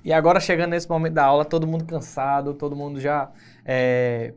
E agora chegando nesse momento da aula, todo mundo cansado, todo mundo já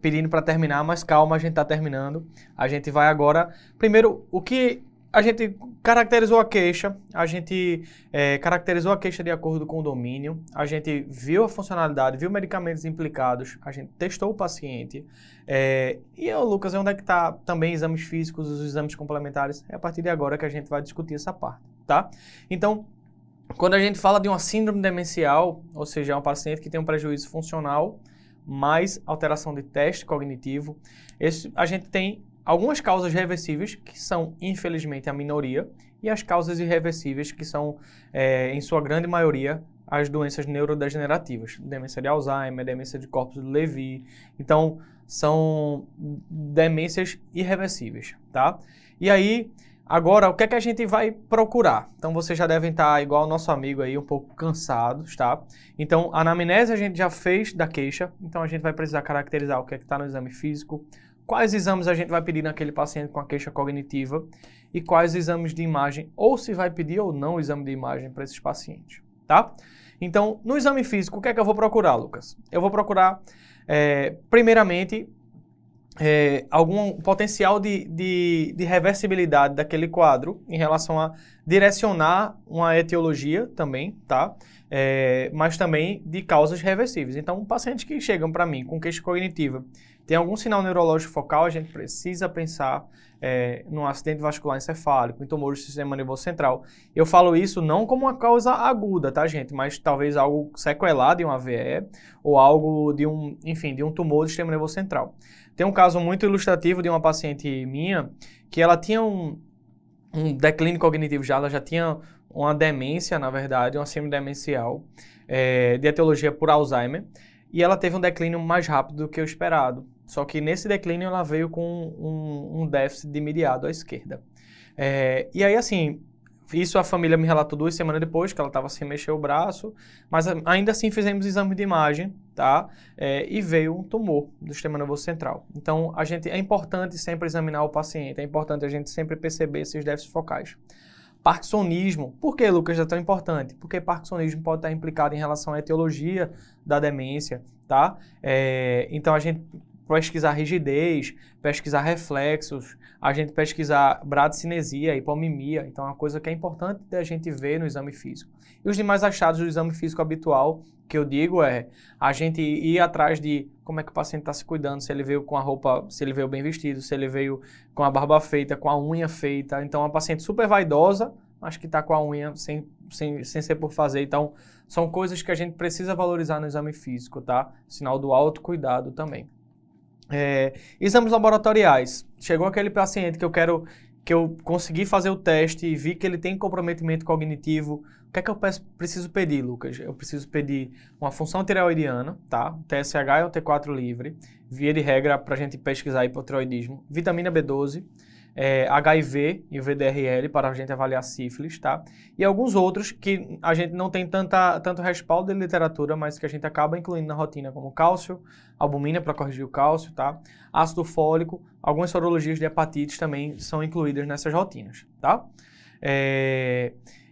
pedindo para terminar, mas calma, a gente está terminando. A gente vai agora, primeiro, o que a gente caracterizou a queixa, a gente caracterizou a queixa de acordo com o domínio, a gente viu a funcionalidade, viu medicamentos implicados, a gente testou o paciente. Lucas, onde é que está também exames físicos, os exames complementares? É a partir de agora que a gente vai discutir essa parte, tá? Então, quando a gente fala de uma síndrome demencial, ou seja, é um paciente que tem um prejuízo funcional, mais alteração de teste cognitivo, a gente tem algumas causas reversíveis, que são, infelizmente, a minoria, e as causas irreversíveis, que são, em sua grande maioria, as doenças neurodegenerativas, demência de Alzheimer, demência de Corpus-Levy. Então, são demências irreversíveis, tá? E aí, agora, o que é que a gente vai procurar? Então, vocês já devem estar, igual o nosso amigo aí, um pouco cansados, tá? Então, a anamnese a gente já fez da queixa, então a gente vai precisar caracterizar o que é que está no exame físico, quais exames a gente vai pedir naquele paciente com a queixa cognitiva e quais exames de imagem, ou se vai pedir ou não o exame de imagem para esses pacientes, tá? Então, no exame físico, o que é que eu vou procurar, Lucas? Eu vou procurar, primeiramente, algum potencial de reversibilidade daquele quadro em relação a direcionar uma etiologia também, tá? Mas também de causas reversíveis. Então, pacientes que chegam para mim com queixa cognitiva, tem algum sinal neurológico focal, a gente precisa pensar num acidente vascular encefálico, em tumores do sistema nervoso central. Eu falo isso não como uma causa aguda, tá, gente? Mas talvez algo sequelado em um AVE ou algo de um tumor do sistema nervoso central. Tem um caso muito ilustrativo de uma paciente minha que ela tinha um declínio cognitivo já, ela já tinha uma demência, na verdade, uma síndrome demencial, de etiologia por Alzheimer, e ela teve um declínio mais rápido do que o esperado. Só que nesse declínio ela veio com um déficit de mediado à esquerda. E aí, assim, isso a família me relatou 2 semanas depois, que ela estava sem mexer o braço, mas ainda assim fizemos exame de imagem, tá? E veio um tumor do sistema nervoso central. Então, é importante sempre examinar o paciente, é importante a gente sempre perceber esses déficits focais. Parkinsonismo. Por que, Lucas, é tão importante? Porque parkinsonismo pode estar implicado em relação à etiologia da demência, tá? Então, a gente pesquisar rigidez, pesquisar reflexos, a gente pesquisar bradicinesia, hipomimia. Então, é uma coisa que é importante a gente ver no exame físico. E os demais achados do exame físico habitual, que eu digo a gente ir atrás de como é que o paciente está se cuidando, se ele veio com a roupa, se ele veio bem vestido, se ele veio com a barba feita, com a unha feita. Então, é uma paciente super vaidosa, mas que está com a unha sem ser por fazer. Então, são coisas que a gente precisa valorizar no exame físico, tá? Sinal do autocuidado também. Exames laboratoriais. Chegou aquele paciente que eu consegui fazer o teste e vi que ele tem comprometimento cognitivo. O que é que eu preciso pedir, Lucas? Eu preciso pedir uma função tireoidiana, tá? TSH e o T4 livre, via de regra para a gente pesquisar hipotireoidismo, vitamina B12, HIV e o VDRL para a gente avaliar sífilis, tá? E alguns outros que a gente não tem tanto respaldo de literatura, mas que a gente acaba incluindo na rotina, como cálcio, albumina para corrigir o cálcio, tá? Ácido fólico, algumas sorologias de hepatites também são incluídas nessas rotinas, tá?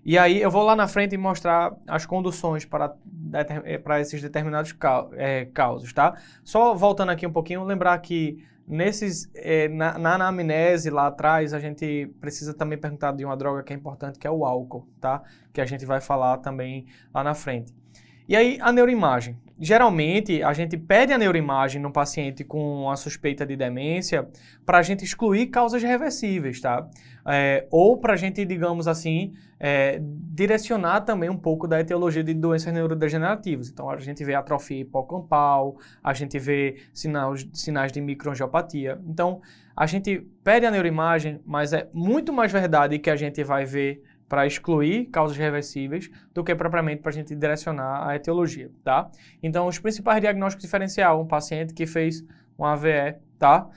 E aí eu vou lá na frente e mostrar as conduções para esses determinados casos, tá? Só voltando aqui um pouquinho, lembrar que na anamnese lá atrás, a gente precisa também perguntar de uma droga que é importante, que é o álcool, tá? Que a gente vai falar também lá na frente. E aí, a neuroimagem. Geralmente, a gente pede a neuroimagem no paciente com a suspeita de demência para a gente excluir causas reversíveis, tá? Ou para a gente, digamos assim, direcionar também um pouco da etiologia de doenças neurodegenerativas. Então, a gente vê atrofia hipocampal, a gente vê sinais de microangiopatia. Então, a gente pede a neuroimagem, mas é muito mais verdade que a gente vai ver para excluir causas reversíveis do que propriamente para a gente direcionar a etiologia, tá? Então, os principais diagnósticos diferenciais, um paciente que fez um AVE, tá?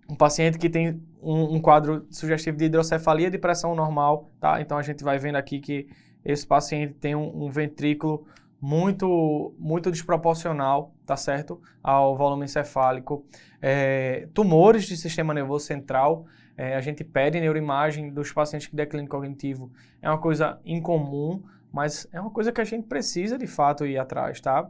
Um paciente que tem um quadro sugestivo de hidrocefalia de pressão normal, tá? Então, a gente vai vendo aqui que esse paciente tem um ventrículo muito desproporcional, tá certo? Ao volume encefálico. Tumores de sistema nervoso central, a gente pede neuroimagem dos pacientes que declínio cognitivo. É uma coisa incomum, mas é uma coisa que a gente precisa de fato ir atrás, tá?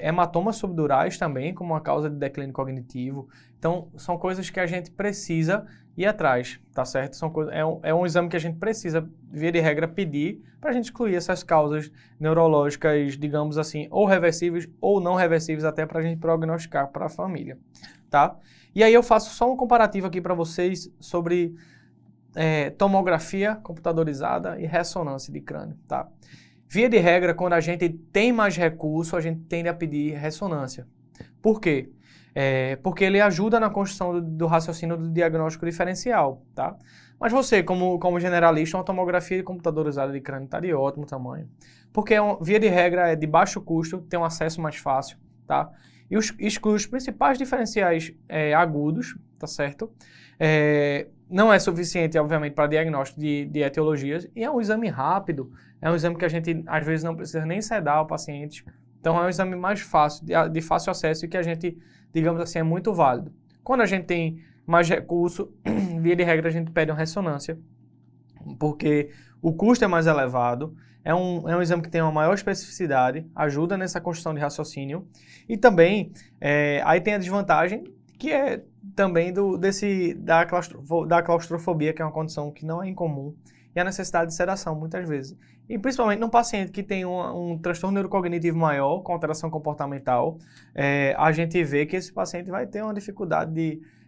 Hematomas subdurais também, como uma causa de declínio cognitivo. Então, são coisas que a gente precisa ir atrás, tá certo? É um exame que a gente precisa, via de regra, pedir para a gente excluir essas causas neurológicas, digamos assim, ou reversíveis ou não reversíveis, até para a gente prognosticar para a família, tá? E aí eu faço só um comparativo aqui para vocês sobre tomografia computadorizada e ressonância de crânio, tá? Via de regra, quando a gente tem mais recurso, a gente tende a pedir ressonância. Por quê? Porque ele ajuda na construção do raciocínio do diagnóstico diferencial, tá? Mas você, como generalista, uma tomografia computadorizada de crânio está de ótimo tamanho. Porque, via de regra, é de baixo custo, tem um acesso mais fácil, tá? E exclui os principais diferenciais agudos, tá certo? Não é suficiente, obviamente, para diagnóstico de etiologias, e é um exame rápido, é um exame que a gente, às vezes, não precisa nem sedar o paciente. Então, é um exame mais fácil, de fácil acesso e que a gente, digamos assim, é muito válido. Quando a gente tem mais recurso, via de regra, a gente pede uma ressonância, porque o custo é mais elevado, é um exame que tem uma maior especificidade, ajuda nessa construção de raciocínio, e também, aí tem a desvantagem, que é também da claustrofobia, que é uma condição que não é incomum, e a necessidade de sedação, muitas vezes. E principalmente num paciente que tem um transtorno neurocognitivo maior, com alteração comportamental, a gente vê que esse paciente vai ter uma dificuldade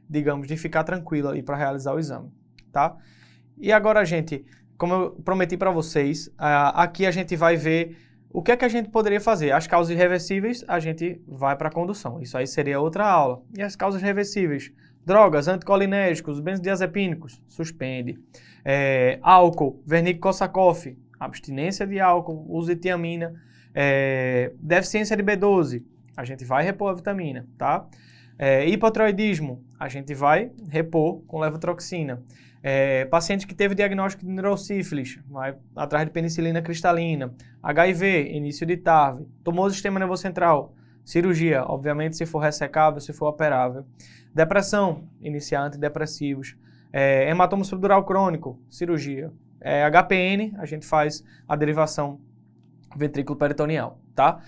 de ficar tranquilo aí para realizar o exame, tá? E agora, gente, como eu prometi para vocês, aqui a gente vai ver o que é que a gente poderia fazer. As causas irreversíveis, a gente vai para a condução. Isso aí seria outra aula. E as causas reversíveis? Drogas, anticolinérgicos, benzodiazepínicos, suspende. Álcool, Wernicke-Korsakoff, abstinência de álcool, uso de tiamina. Deficiência de B12, a gente vai repor a vitamina, tá? Hipotireoidismo, a gente vai repor com levotiroxina. Paciente que teve diagnóstico de neurosífilis, vai atrás de penicilina cristalina. HIV, início de TARV. Tumor do sistema nervoso central, cirurgia, obviamente se for ressecável, se for operável. Depressão, iniciar antidepressivos. Hematoma subdural crônico, cirurgia. HPN, a gente faz a derivação ventrículo peritoneal, tá?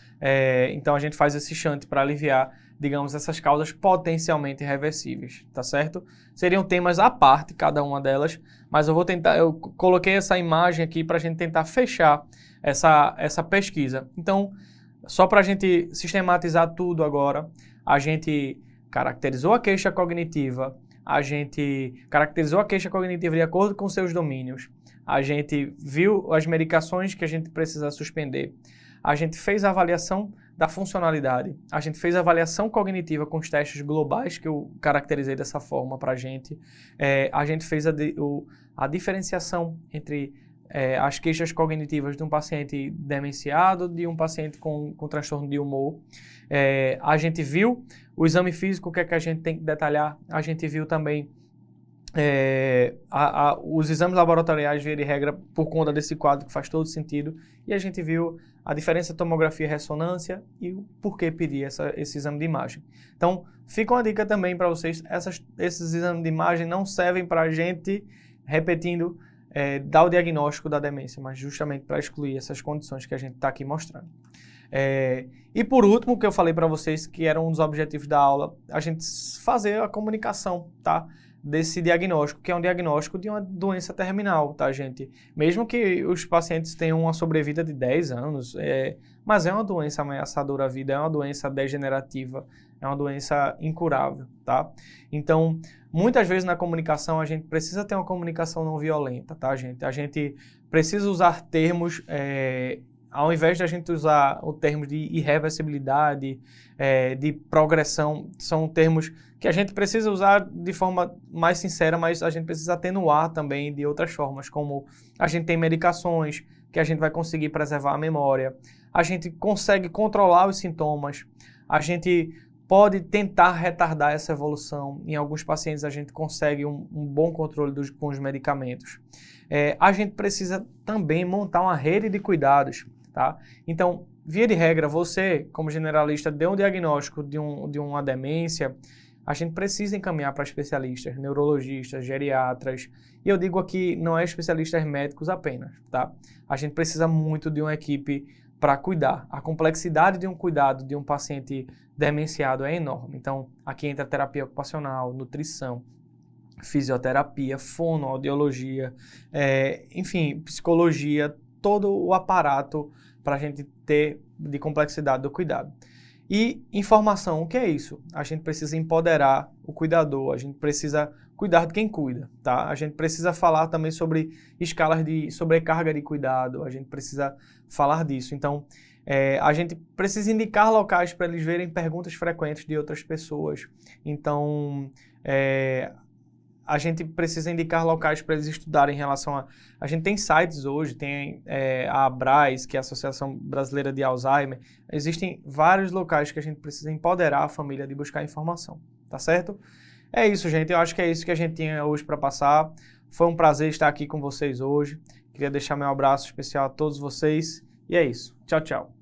Então a gente faz esse shunt para aliviar, digamos, essas causas potencialmente reversíveis, tá certo? Seriam temas à parte, cada uma delas, mas eu coloquei essa imagem aqui para a gente tentar fechar essa pesquisa. Então, só para a gente sistematizar tudo agora, a gente caracterizou a queixa cognitiva, a gente caracterizou a queixa cognitiva de acordo com seus domínios, a gente viu as medicações que a gente precisa suspender, a gente fez a avaliação da funcionalidade, a gente fez a avaliação cognitiva com os testes globais que eu caracterizei dessa forma para a gente fez a diferenciação entre as queixas cognitivas de um paciente demenciado, de um paciente com transtorno de humor. A gente viu o exame físico, o que é que a gente tem que detalhar, a gente viu também os exames laboratoriais, via de regra, por conta desse quadro que faz todo sentido, e a gente viu a diferença de tomografia e ressonância e o porquê pedir esse exame de imagem. Então, fica uma dica também para vocês, esses exames de imagem não servem para a gente, repetindo, dar o diagnóstico da demência, mas justamente para excluir essas condições que a gente está aqui mostrando. E por último, o que eu falei para vocês, que era um dos objetivos da aula, a gente fazer a comunicação, tá? Desse diagnóstico, que é um diagnóstico de uma doença terminal, tá, gente? Mesmo que os pacientes tenham uma sobrevida de 10 anos, mas é uma doença ameaçadora à vida, é uma doença degenerativa, é uma doença incurável, tá? Então, muitas vezes na comunicação, a gente precisa ter uma comunicação não violenta, tá, gente? A gente precisa usar termos, ao invés de a gente usar o termo de irreversibilidade, de progressão, são termos que a gente precisa usar de forma mais sincera, mas a gente precisa atenuar também de outras formas, como a gente tem medicações que a gente vai conseguir preservar a memória, a gente consegue controlar os sintomas, a gente pode tentar retardar essa evolução. Em alguns pacientes a gente consegue um bom controle com os medicamentos. A gente precisa também montar uma rede de cuidados, tá? Então, via de regra, você, como generalista, deu um diagnóstico de uma demência, a gente precisa encaminhar para especialistas, neurologistas, geriatras, e eu digo aqui, não é especialistas médicos apenas, tá? A gente precisa muito de uma equipe para cuidar. A complexidade de um cuidado de um paciente demenciado é enorme. Então, aqui entra terapia ocupacional, nutrição, fisioterapia, fonoaudiologia, enfim, psicologia, todo o aparato para a gente ter de complexidade do cuidado. E informação, o que é isso? A gente precisa empoderar o cuidador, a gente precisa cuidar de quem cuida, tá? A gente precisa falar também sobre escalas de sobrecarga de cuidado, a gente precisa falar disso. Então, a gente precisa indicar locais para eles verem perguntas frequentes de outras pessoas. Então, a gente precisa indicar locais para eles estudarem em relação a... A gente tem sites hoje, tem a ABRAS, que é a Associação Brasileira de Alzheimer. Existem vários locais que a gente precisa empoderar a família de buscar informação, tá certo? É isso, gente. Eu acho que é isso que a gente tinha hoje para passar. Foi um prazer estar aqui com vocês hoje. Queria deixar meu abraço especial a todos vocês. E é isso. Tchau, tchau.